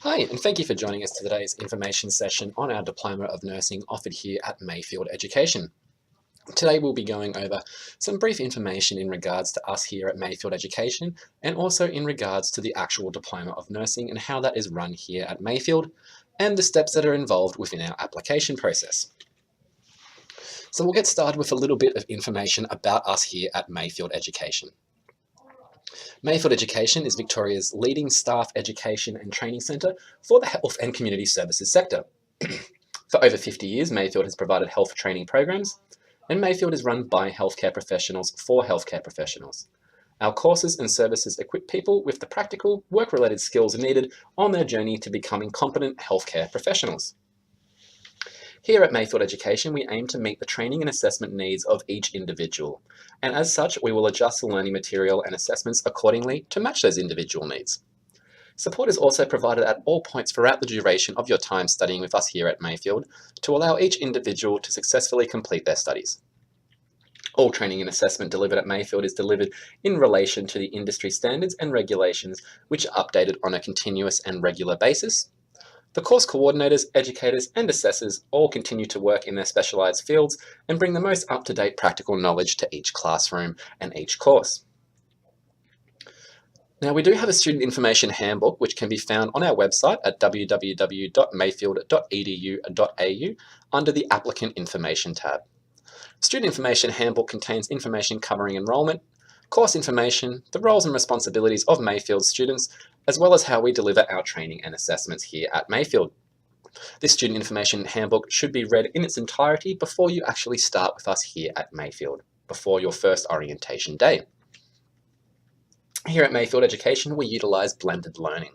Hi, and thank you for joining us to today's information session on our Diploma of Nursing offered here at Mayfield Education. Today we'll be going over some brief information in regards to us here at Mayfield Education and also in regards to the actual Diploma of Nursing and how that is run here at Mayfield and the steps that are involved within our application process. So we'll get started with a little bit of information about us here at Mayfield Education. Mayfield Education is Victoria's leading staff education and training centre for the health and community services sector. For over 50 years, Mayfield has provided health training programs, and Mayfield is run by healthcare professionals for healthcare professionals. Our courses and services equip people with the practical, work-related skills needed on their journey to becoming competent healthcare professionals. Here at Mayfield Education, we aim to meet the training and assessment needs of each individual, and as such, we will adjust the learning material and assessments accordingly to match those individual needs. Support is also provided at all points throughout the duration of your time studying with us here at Mayfield to allow each individual to successfully complete their studies. All training and assessment delivered at Mayfield is delivered in relation to the industry standards and regulations, which are updated on a continuous and regular basis. The course coordinators, educators, and assessors all continue to work in their specialised fields and bring the most up-to-date practical knowledge to each classroom and each course. Now, we do have a student information handbook which can be found on our website at www.mayfield.edu.au under the Applicant Information tab. Student Information Handbook contains information covering enrolment, course information, the roles and responsibilities of Mayfield students, as well as how we deliver our training and assessments here at Mayfield. This Student Information Handbook should be read in its entirety before you actually start with us here at Mayfield, before your first orientation day. Here at Mayfield Education, we utilise blended learning.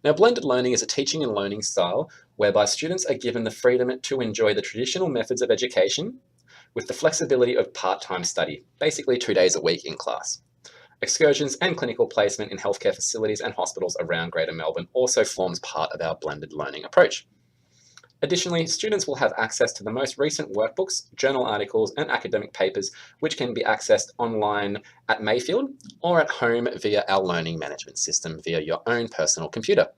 Now, blended learning is a teaching and learning style whereby students are given the freedom to enjoy the traditional methods of education with the flexibility of part-time study, basically 2 days a week in class. Excursions and clinical placement in healthcare facilities and hospitals around Greater Melbourne also forms part of our blended learning approach. Additionally, students will have access to the most recent workbooks, journal articles, and academic papers, which can be accessed online at Mayfield or at home via our learning management system via your own personal computer.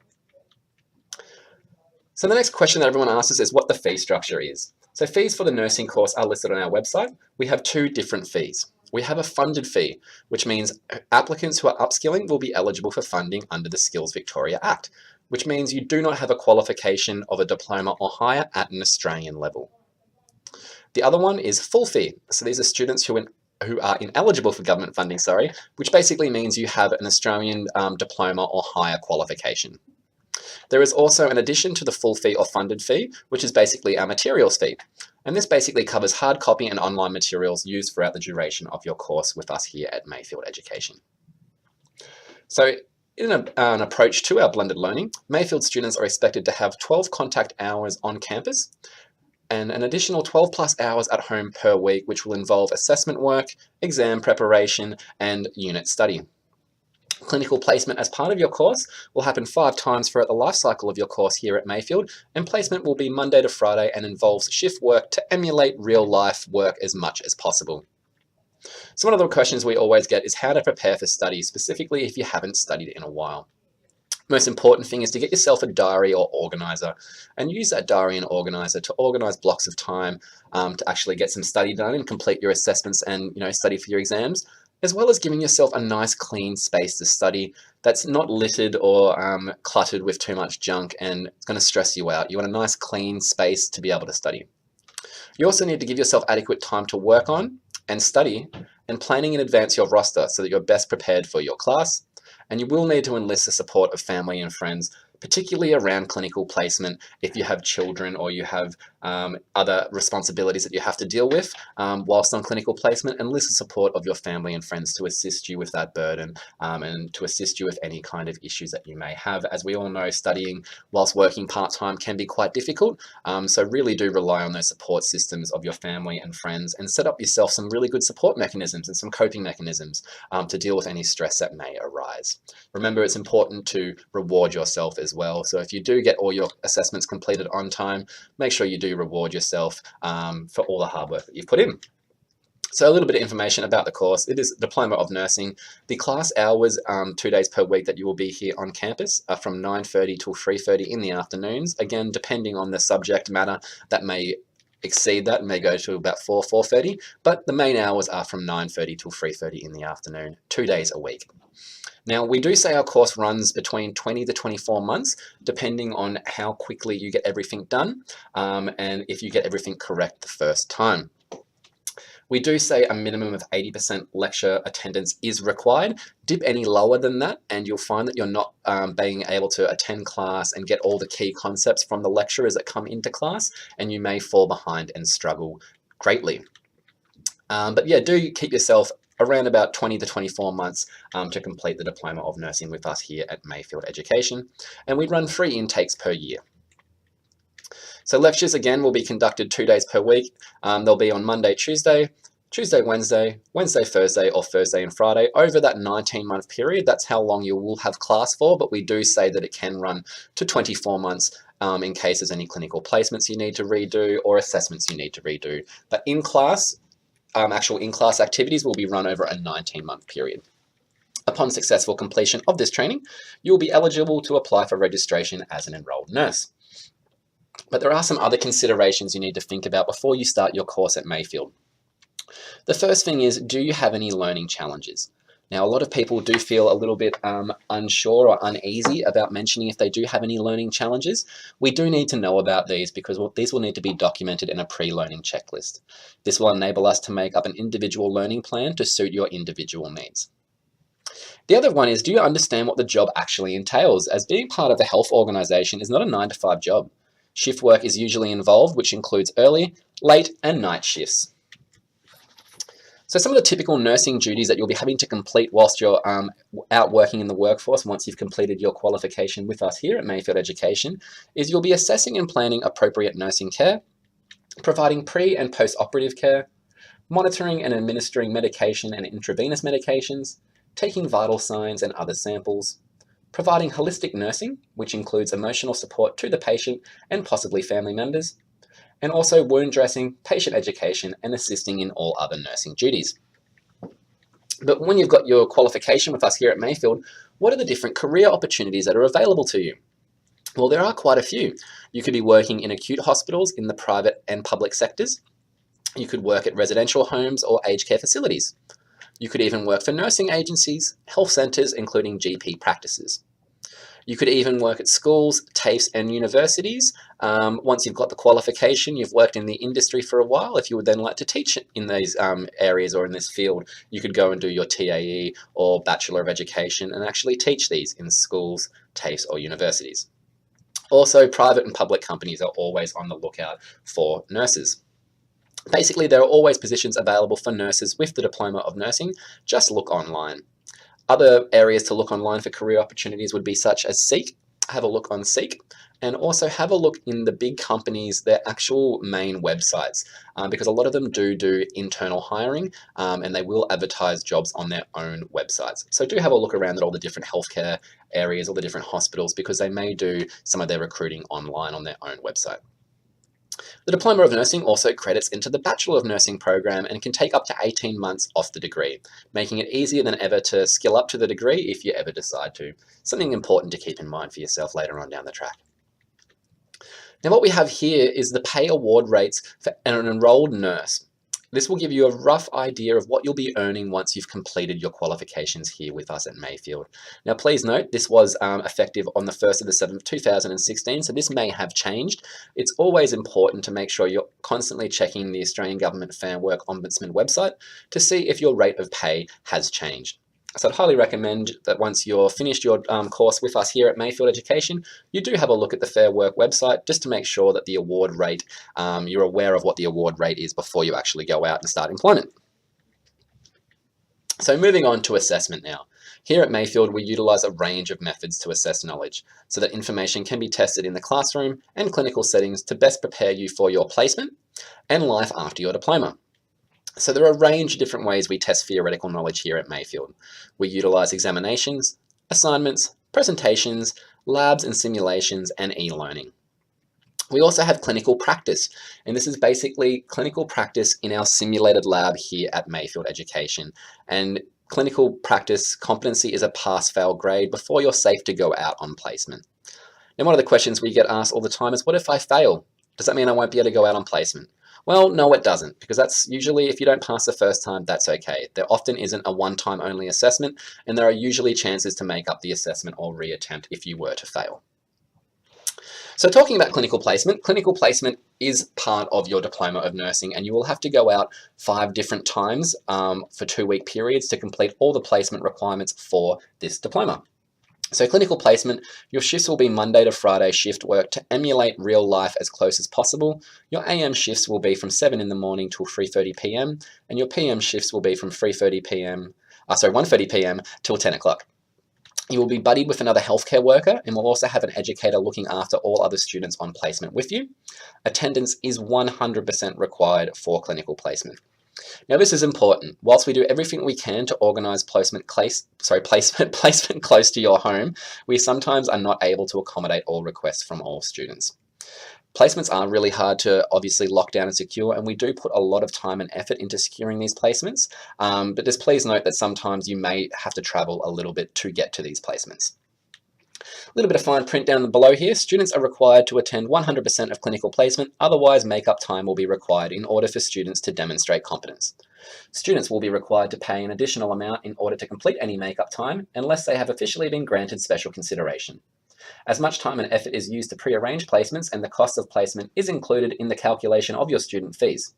So the next question that everyone asks is what the fee structure is. So fees for the nursing course are listed on our website. We have two different fees. We have a funded fee, which means applicants who are upskilling will be eligible for funding under the Skills Victoria Act, which means you do not have a qualification of a diploma or higher at an Australian level. The other one is full fee. So these are students who are ineligible for government funding, which basically means you have an Australian diploma or higher qualification. There is also an addition to the full fee or funded fee, which is basically our materials fee. And this basically covers hard copy and online materials used throughout the duration of your course with us here at Mayfield Education. So in an approach to our blended learning, Mayfield students are expected to have 12 contact hours on campus and an additional 12 plus hours at home per week, which will involve assessment work, exam preparation, and unit study. Clinical placement as part of your course will happen 5 times throughout the life cycle of your course here at Mayfield, and placement will be Monday to Friday and involves shift work to emulate real life work as much as possible. So one of the questions we always get is how to prepare for study, specifically if you haven't studied in a while. Most important thing is to get yourself a diary or organizer and use that diary and organizer to organize blocks of time to actually get some study done and complete your assessments and study for your exams, as well as giving yourself a nice clean space to study that's not littered or cluttered with too much junk and it's going to stress you out. You want a nice clean space to be able to study. You also need to give yourself adequate time to work on and study and planning in advance your roster so that you're best prepared for your class. And you will need to enlist the support of family and friends, particularly around clinical placement if you have children or you have other responsibilities that you have to deal with whilst on clinical placement. Enlist the support of your family and friends to assist you with that burden and to assist you with any kind of issues that you may have. As we all know, studying whilst working part-time can be quite difficult, so really do rely on those support systems of your family and friends and set up yourself some really good support mechanisms and some coping mechanisms to deal with any stress that may arise. Remember, it's important to reward yourself as well. So if you do get all your assessments completed on time, make sure you do reward yourself for all the hard work that you've put in. So a little bit of information about the course. It is Diploma of Nursing. The class hours, 2 days per week that you will be here on campus, are from 9:30 till 3:30 in the afternoons. Again, depending on the subject matter, that may exceed that and may go to about 4:30, but the main hours are from 9:30 till 3:30 in the afternoon, 2 days a week. Now, we do say our course runs between 20 to 24 months, depending on how quickly you get everything done, and if you get everything correct the first time. We do say a minimum of 80% lecture attendance is required. Dip any lower than that, and you'll find that you're not being able to attend class and get all the key concepts from the lecturers that come into class, and you may fall behind and struggle greatly. But yeah, do keep yourself around about 20 to 24 months to complete the Diploma of Nursing with us here at Mayfield Education. And we run 3 intakes per year. So lectures, again, will be conducted 2 days per week. They'll be on Monday, Tuesday, Wednesday, Thursday, or Thursday and Friday over that 19-month period. That's how long you will have class for, but we do say that it can run to 24 months in case there's any clinical placements you need to redo or assessments you need to redo. But in class, actual in-class activities will be run over a 19-month period. Upon successful completion of this training, you will be eligible to apply for registration as an enrolled nurse. But there are some other considerations you need to think about before you start your course at Mayfield. The first thing is, do you have any learning challenges? Now, a lot of people do feel a little bit unsure or uneasy about mentioning if they do have any learning challenges. We do need to know about these because these will need to be documented in a pre-learning checklist. This will enable us to make up an individual learning plan to suit your individual needs. The other one is, do you understand what the job actually entails? As being part of a health organisation is not a 9-to-5 job. Shift work is usually involved, which includes early, late, and night shifts. So some of the typical nursing duties that you'll be having to complete whilst you're out working in the workforce once you've completed your qualification with us here at Mayfield Education is you'll be assessing and planning appropriate nursing care, providing pre- and post-operative care, monitoring and administering medication and intravenous medications, taking vital signs and other samples, providing holistic nursing, which includes emotional support to the patient and possibly family members, and also wound dressing, patient education, and assisting in all other nursing duties. But when you've got your qualification with us here at Mayfield, what are the different career opportunities that are available to you? Well, there are quite a few. You could be working in acute hospitals in the private and public sectors. You could work at residential homes or aged care facilities. You could even work for nursing agencies, health centres, including GP practices. You could even work at schools, TAFEs, and universities. Once you've got the qualification, you've worked in the industry for a while. If you would then like to teach in these areas or in this field, you could go and do your TAE or Bachelor of Education and actually teach these in schools, TAFEs, or universities. Also, private and public companies are always on the lookout for nurses. Basically, there are always positions available for nurses with the Diploma of Nursing. Just look online. Other areas to look online for career opportunities would be such as Seek. Have a look on Seek, and also have a look in the big companies, their actual main websites, because a lot of them do internal hiring, and they will advertise jobs on their own websites. So do have a look around at all the different healthcare areas, all the different hospitals, because they may do some of their recruiting online on their own website. The Diploma of Nursing also credits into the Bachelor of Nursing program and can take up to 18 months off the degree, making it easier than ever to skill up to the degree if you ever decide to. Something important to keep in mind for yourself later on down the track. Now, what we have here is the pay award rates for an enrolled nurse. This will give you a rough idea of what you'll be earning once you've completed your qualifications here with us at Mayfield. Now, please note, this was effective on the 1st of the 7th, 2016, so this may have changed. It's always important to make sure you're constantly checking the Australian Government Fair Work Ombudsman website to see if your rate of pay has changed. So I'd highly recommend that once you're finished your course with us here at Mayfield Education, you do have a look at the Fair Work website just to make sure that the award rate, you're aware of what the award rate is before you actually go out and start employment. So moving on to assessment now. Here at Mayfield, we utilise a range of methods to assess knowledge so that information can be tested in the classroom and clinical settings to best prepare you for your placement and life after your diploma. So there are a range of different ways we test theoretical knowledge here at Mayfield. We utilise examinations, assignments, presentations, labs and simulations, and e-learning. We also have clinical practice, and this is basically clinical practice in our simulated lab here at Mayfield Education. And clinical practice competency is a pass-fail grade before you're safe to go out on placement. Now, one of the questions we get asked all the time is, what if I fail? Does that mean I won't be able to go out on placement? Well, no, it doesn't, because that's usually, if you don't pass the first time, that's okay. There often isn't a one-time only assessment, and there are usually chances to make up the assessment or reattempt if you were to fail. So talking about clinical placement is part of your Diploma of Nursing, and you will have to go out 5 different times for 2-week periods to complete all the placement requirements for this diploma. So clinical placement, your shifts will be Monday to Friday shift work to emulate real life as close as possible. Your AM shifts will be from 7 in the morning till 3:30 p.m. and your PM shifts will be from 1:30 p.m. till 10 o'clock. You will be buddied with another healthcare worker and will also have an educator looking after all other students on placement with you. Attendance is 100% required for clinical placement. Now, this is important. Whilst we do everything we can to organise placement close to your home, we sometimes are not able to accommodate all requests from all students. Placements are really hard to obviously lock down and secure, and we do put a lot of time and effort into securing these placements, but just please note that sometimes you may have to travel a little bit to get to these placements. A little bit of fine print down below here. Students are required to attend 100% of clinical placement, otherwise make-up time will be required in order for students to demonstrate competence. Students will be required to pay an additional amount in order to complete any make-up time, unless they have officially been granted special consideration. As much time and effort is used to pre-arrange placements, and the cost of placement is included in the calculation of your student fees.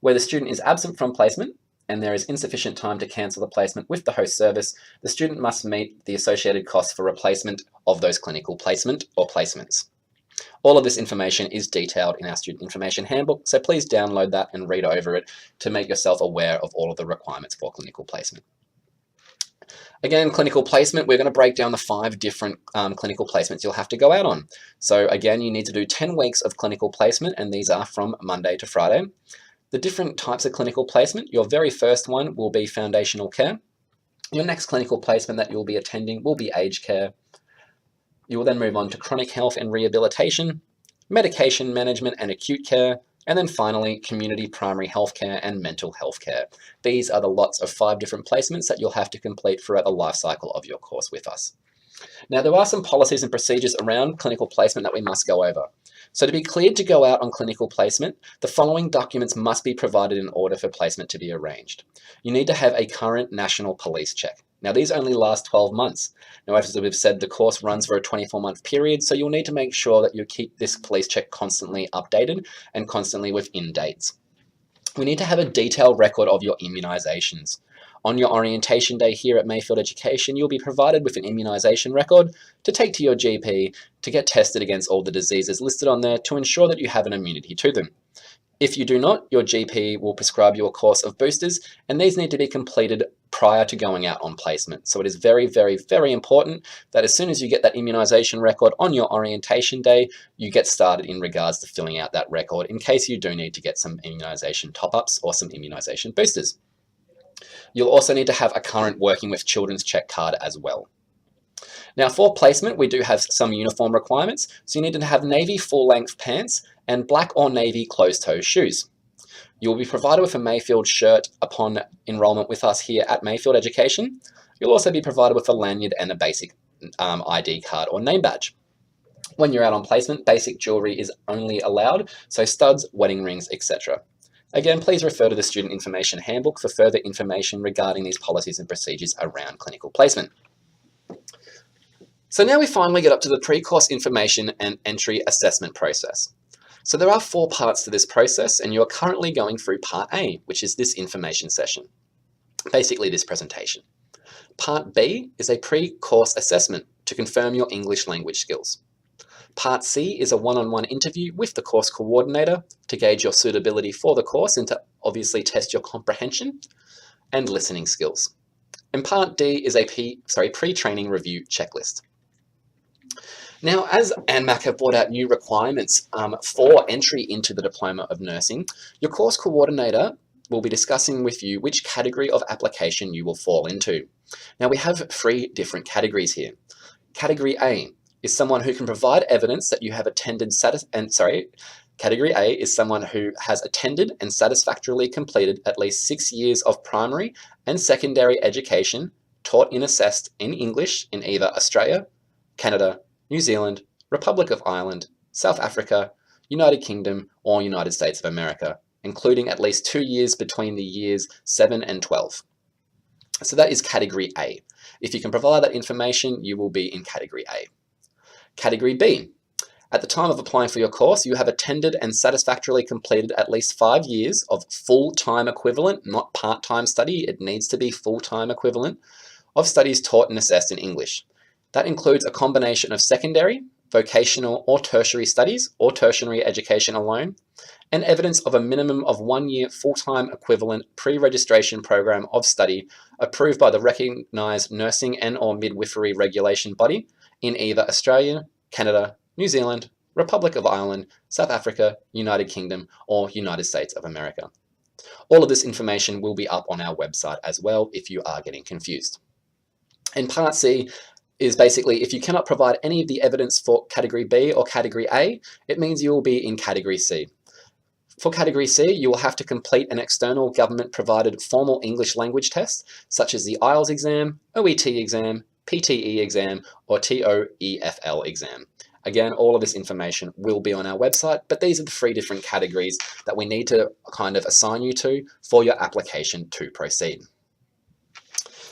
Where the student is absent from placement, and there is insufficient time to cancel the placement with the host service, the student must meet the associated costs for replacement of those clinical placement or placements. All of this information is detailed in our Student Information Handbook, so please download that and read over it to make yourself aware of all of the requirements for clinical placement. Again, clinical placement, we're going to break down the 5 different clinical placements you'll have to go out on. So again, you need to do 10 weeks of clinical placement, and these are from Monday to Friday. The different types of clinical placement, your very first one will be foundational care. Your next clinical placement that you'll be attending will be aged care. You will then move on to chronic health and rehabilitation, medication management and acute care, and then finally, community primary health care and mental health care. These are the lots of 5 different placements that you'll have to complete throughout the life cycle of your course with us. Now, there are some policies and procedures around clinical placement that we must go over. So to be cleared to go out on clinical placement, the following documents must be provided in order for placement to be arranged. You need to have a current national police check. Now, these only last 12 months. Now, as we've said, the course runs for a 24-month period, so you'll need to make sure that you keep this police check constantly updated and constantly within dates. We need to have a detailed record of your immunisations. On your orientation day here at Mayfield Education, you'll be provided with an immunisation record to take to your GP to get tested against all the diseases listed on there to ensure that you have an immunity to them. If you do not, your GP will prescribe you a course of boosters, and these need to be completed prior to going out on placement. So it is very, very, very important that as soon as you get that immunisation record on your orientation day, you get started in regards to filling out that record in case you do need to get some immunisation top-ups or some immunisation boosters. You'll also need to have a current Working with Children's check card as well. Now, for placement, we do have some uniform requirements. So you need to have navy full-length pants and black or navy closed-toe shoes. You will be provided with a Mayfield shirt upon enrolment with us here at Mayfield Education. You'll also be provided with a lanyard and a basic ID card or name badge. When you're out on placement, basic jewellery is only allowed, so studs, wedding rings, etc. Again, please refer to the Student Information Handbook for further information regarding these policies and procedures around clinical placement. So now we finally get up to the pre-course information and entry assessment process. So there are 4 parts to this process, and you're currently going through Part A, which is this information session, basically this presentation. Part B is a pre-course assessment to confirm your English language skills. Part C is a one-on-one interview with the course coordinator to gauge your suitability for the course and to obviously test your comprehension and listening skills. And Part D is a pre-training review checklist. Now, as ANMAC have brought out new requirements for entry into the Diploma of Nursing, your course coordinator will be discussing with you which category of application you will fall into. Now, we have 3 different categories here. Category A, is someone who can provide evidence that you have attended Category A is someone who has attended and satisfactorily completed at least 6 years of primary and secondary education taught and assessed in English in either Australia, Canada, New Zealand, Republic of Ireland, South Africa, United Kingdom, or United States of America, including at least 2 years between the years 7 and 12. So that is Category A. If you can provide that information, you will be in Category A. Category B. At the time of applying for your course, you have attended and satisfactorily completed at least 5 years of full-time equivalent, not part-time study, it needs to be full-time equivalent, of studies taught and assessed in English. That includes a combination of secondary, vocational or tertiary studies or tertiary education alone, and evidence of a minimum of 1 year full-time equivalent pre-registration program of study approved by the recognised nursing and or midwifery regulation body in either Australia, Canada, New Zealand, Republic of Ireland, South Africa, United Kingdom, or United States of America. All of this information will be up on our website as well if you are getting confused. And Part C is basically if you cannot provide any of the evidence for Category B or Category A, it means you will be in Category C. For Category C, you will have to complete an external government-provided formal English language test, such as the IELTS exam, OET exam, PTE exam, or TOEFL exam. Again, all of this information will be on our website, but these are the 3 different categories that we need to kind of assign you to for your application to proceed.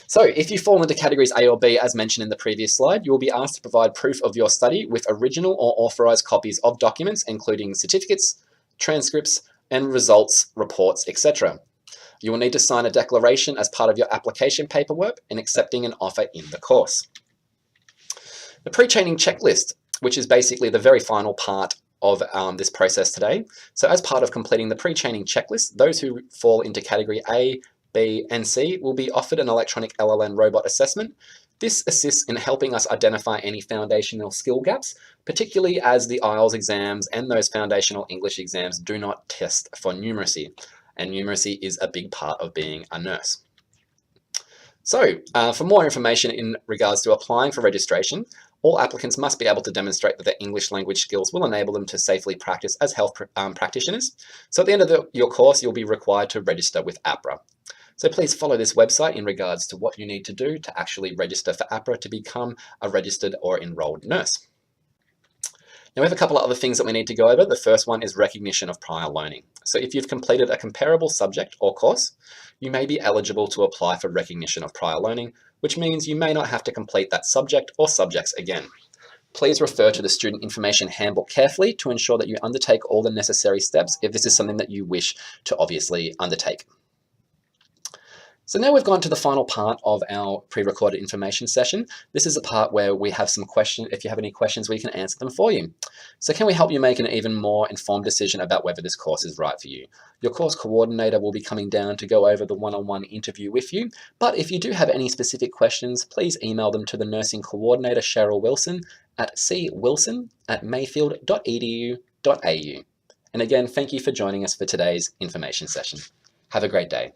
So if you fall into categories A or B, as mentioned in the previous slide, you will be asked to provide proof of your study with original or authorized copies of documents, including certificates, transcripts, and results, reports, etc. You will need to sign a declaration as part of your application paperwork in accepting an offer in the course. The pre-training checklist, which is basically the very final part of this process today. So as part of completing the pre-training checklist, those who fall into category A, B, and C will be offered an electronic LLM robot assessment. This assists in helping us identify any foundational skill gaps, particularly as the IELTS exams and those foundational English exams do not test for numeracy, and numeracy is a big part of being a nurse. So, for more information in regards to applying for registration, all applicants must be able to demonstrate that their English language skills will enable them to safely practice as health practitioners. So at the end of your course, you'll be required to register with APRA. So please follow this website in regards to what you need to do to actually register for APRA to become a registered or enrolled nurse. Now we have a couple of other things that we need to go over. The first one is recognition of prior learning. So if you've completed a comparable subject or course, you may be eligible to apply for recognition of prior learning, which means you may not have to complete that subject or subjects again. Please refer to the Student Information Handbook carefully to ensure that you undertake all the necessary steps if this is something that you wish to obviously undertake. So now we've gone to the final part of our pre-recorded information session. This is a part where we have some questions. If you have any questions, we can answer them for you. So can we help you make an even more informed decision about whether this course is right for you? Your course coordinator will be coming down to go over the one-on-one interview with you. But if you do have any specific questions, please email them to the nursing coordinator, Cheryl Wilson, at cwilson@mayfield.edu.au. And again, thank you for joining us for today's information session. Have a great day.